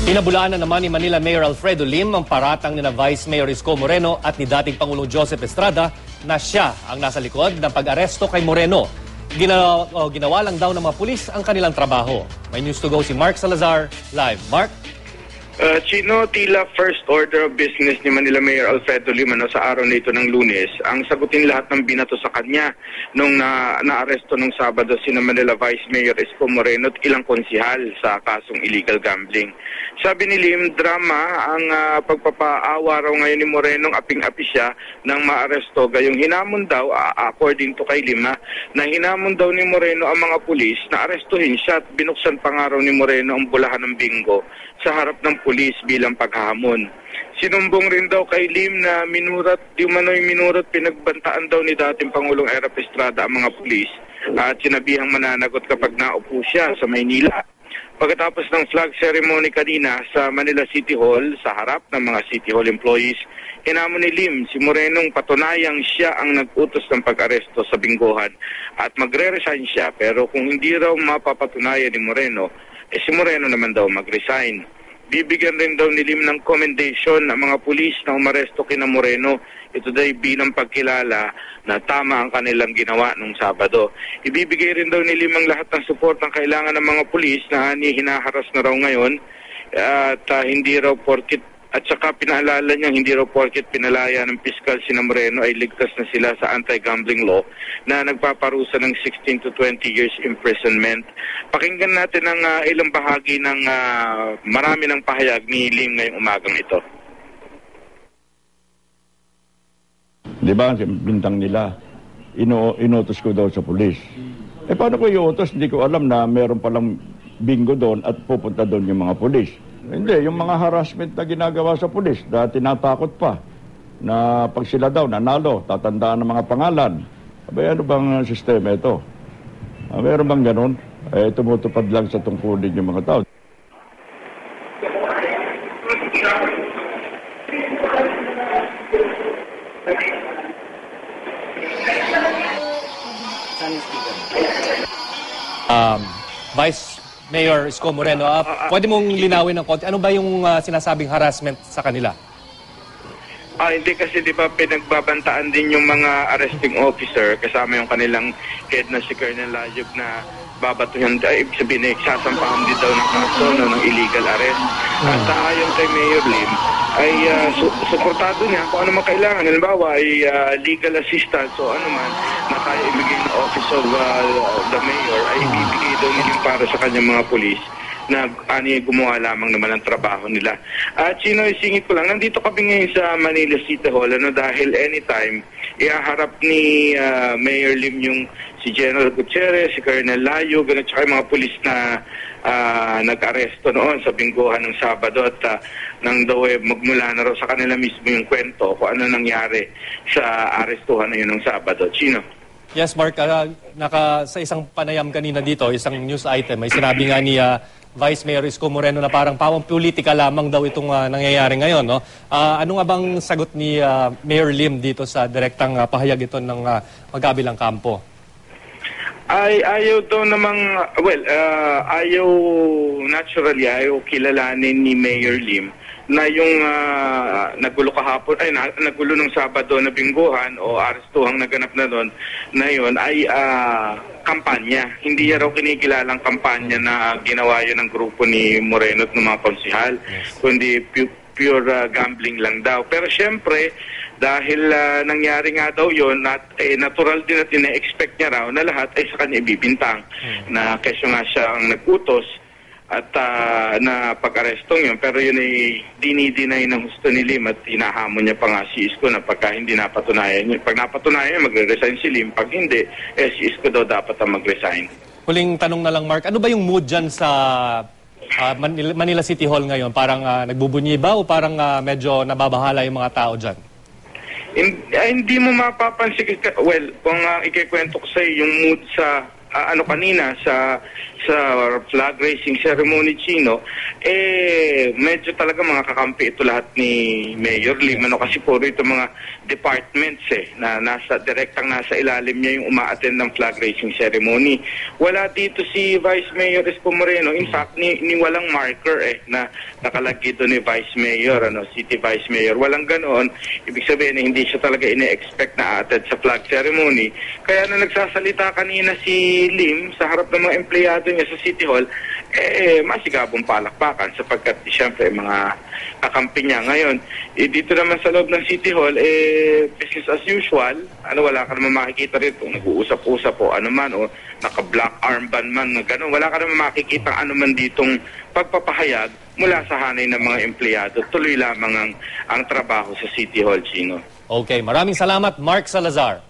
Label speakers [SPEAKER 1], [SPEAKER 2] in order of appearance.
[SPEAKER 1] Pinabulaan na naman ni Manila Mayor Alfredo Lim ang paratang ni Vice Mayor Isko Moreno at ni dating Pangulong Joseph Estrada na siya ang nasa likod ng pag-aresto kay Moreno. Ginawa lang daw ng mga pulis ang kanilang trabaho. May news to go si Mark Salazar. Live. Mark?
[SPEAKER 2] Chino, tila first order of business ni Manila Mayor Alfredo Lim sa araw na ito ng Lunes ang sagutin lahat ng binato sa kanya nung naaresto nung Sabado sina Manila Vice Mayor Isko Moreno at ilang konsihal sa kasong illegal gambling. Sabi ni Lim, drama ang pagpapaawa raw ngayon ni Moreno, aping-api siya nang maaresto. Gayong hinamon daw, according to kay Lim, na hinamon daw ni Moreno ang mga pulis na arestuhin siya at binuksan pa nga raw ni Moreno ang bulahan ng bingo sa harap ng pulis bilang paghamon. Sinumbong rin daw kay Lim na minurot pinagbantaan daw ni dating Pangulong Erap Estrada ang mga pulis at sinabihang mananagot kapag naupo siya sa Maynila. Pagkatapos ng flag ceremony kanina sa Manila City Hall, sa harap ng mga City Hall employees, hinamon ni Lim si Morenong patunayang siya ang nag-utos ng pag-aresto sa bingguhan at magre-resign siya, pero kung hindi raw mapapatunayan ni Moreno, si Moreno naman daw mag-resign. Bibigyan rin daw ni Lim ng commendation ang mga pulis na umaresto kina Moreno. Ito daw bilang pagkilala na tama ang kanilang ginawa nung Sabado. Ibibigay rin daw ni Lim ang lahat ng support ang kailangan ng mga pulis na hinaharas na raw ngayon at hindi raw porkit. At saka pinaalala niya hindi raw porkit pinalaya ng piskal sina Moreno ay ligtas na sila sa anti-gambling law na nagpaparusa ng 16 to 20 years imprisonment. Pakinggan natin ang ilang bahagi ng marami ng pahayag ni Lim ngayong umagang ito.
[SPEAKER 3] Di ba, bintang nila, inutos ko daw sa pulis. Paano ko iutos? Hindi ko alam na meron palang bingo doon at pupunta doon yung mga pulis. Hindi, yung mga harassment na ginagawa sa pulis, na tinatakot pa na pag sila daw nanalo, tatandaan ng mga pangalan. Abay, ano bang sistema ito? Meron bang ganun? Tumutupad lang sa tungkulin yung mga tao.
[SPEAKER 1] Vice Mayor Isko Moreno, pwede mong linawin ng konti. Ano ba yung sinasabing harassment sa kanila?
[SPEAKER 2] Hindi kasi di ba pinagbabantaan din yung mga arresting officer kasama yung kanilang head na si Colonel Layog na babatuhan, ibig sabihin sasampahan din daw ng kaso ng illegal arrest. At ayon kay Mayor Lim ay suportado niya kung ano man kailangan. Halimbawa ay legal assistance o ano man na kaya ibigay ng office of the mayor ay ibibigay daw niya para sa kanyang mga pulis na gumawa lamang naman ang trabaho nila. At isingit ko lang, nandito kami ngayon sa Manila City Hall dahil anytime ihaharap ni Mayor Lim yung si General Gutierrez, si Colonel Layog, at saka yung mga pulis na nag-aresto noon sa bingguhan ng Sabado at nang daw magmula na raw sa kanila mismo yung kwento kung ano nangyari sa arestuhan na yun ng Sabado. Chino?
[SPEAKER 1] Yes, Mark, sa isang panayam kanina dito, isang news item, may sinabi nga ni Vice Mayor Isko Moreno na parang pawang politika lamang daw itong nangyayari ngayon. No? Ano nga bang sagot ni Mayor Lim dito sa direktang pahayag ito ng magkabilang kampo?
[SPEAKER 2] Ayaw daw namang, ayaw kilalanin ni Mayor Lim na yung nagulo kahapon, nagulo ng Sabado na bingguhan o arestuhang naganap na doon na yun ay kampanya. Hindi raw kinikilalang kampanya na ginawa yun ng grupo ni Moreno at ng mga konsihal, kundi pure gambling lang daw. Pero syempre, dahil nangyari nga daw yun, natural din at ina-expect niya raw na lahat ay sa kanya ibibintang na kesyo nga siya ang nag-utos at na pag-arestong yun. Pero yun ay dinideny ng gusto ni Lim at hinahamon niya pa nga si Isko na pagka hindi napatunayan yun. Pag napatunayan, magre-resign si Lim. Pag hindi, si Isko daw dapat ang mag-resign.
[SPEAKER 1] Huling tanong na lang, Mark, ano ba yung mood dyan sa Manila City Hall ngayon? Parang nagbubunyi ba o parang medyo nababahala yung mga tao dyan?
[SPEAKER 2] Hindi mo mapapansin. Well, kung ikikwento ko sa'yo yung mood sa kanina sa flag raising ceremony, Chino, medyo talaga mga kakampi ito lahat ni Mayor Lim, kasi puro ito mga departments na direktang nasa ilalim niya yung uma-attend ng flag raising ceremony. Wala dito si Vice Mayor Isko Moreno. In fact, ni walang marker na nakalagay doon ni Vice Mayor, City Vice Mayor. Walang ganoon. Ibig sabihin na hindi siya talaga ine-expect na attend sa flag ceremony. Kaya na nagsasalita kanina si Lim sa harap ng mga empleyado niya sa City Hall, masigabong palakpakan sapagkat siyempre mga kakampi niya. Ngayon, dito naman sa loob ng City Hall, business as usual. Wala ka naman makikita rito. Nag-uusap-usap o naka-black armband man, gano'n. Wala ka naman makikita man ditong pagpapahayag mula sa hanay ng mga empleyado. Tuloy lamang ang trabaho sa City Hall, Chino.
[SPEAKER 1] Okay, maraming salamat, Mark Salazar.